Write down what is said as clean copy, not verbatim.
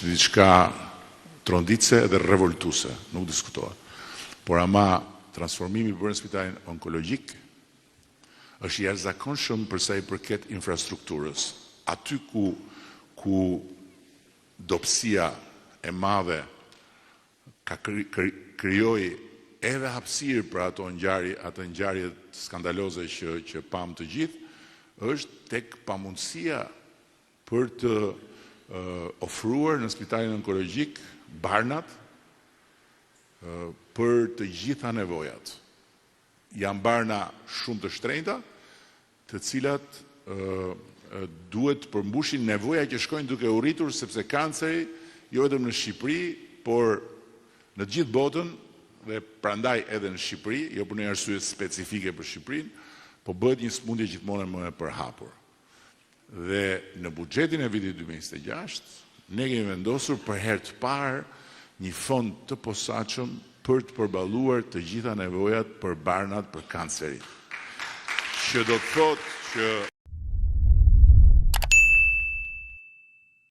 është diçka tronditse dhe revoltuse, nuk diskutohet. Por ama transformimi bërë në spitalin onkologjik është jashtëzakonshëm për sa i përket infrastrukturës. Aty ku dobësia e madhe ka krijoi edhe hapësirë për ato ngjarje skandaloze që pam të gjithë, është tek pamundësia për të ofruar në spitalin onkologjik barnat për të gjitha nevojat. Janë barna shumë të shtrenjta, të cilat duhet të përmbushin nevoja që shkojnë duke u rritur, sepse kanceri, jo vetëm në Shqipëri, por në të gjithë botën, dhe prandaj edhe në Shqipëri, jo për një arsye specifike për Shqipërinë, po bëhet një sëmundje gjithmonë më e përhapur. Dhe në buxhetin e vitit 2026, ne kemi vendosur për herë të parë një fond të posaçëm për të përballuar të gjitha nevojat për barnat për kancerin. Që do të thotë që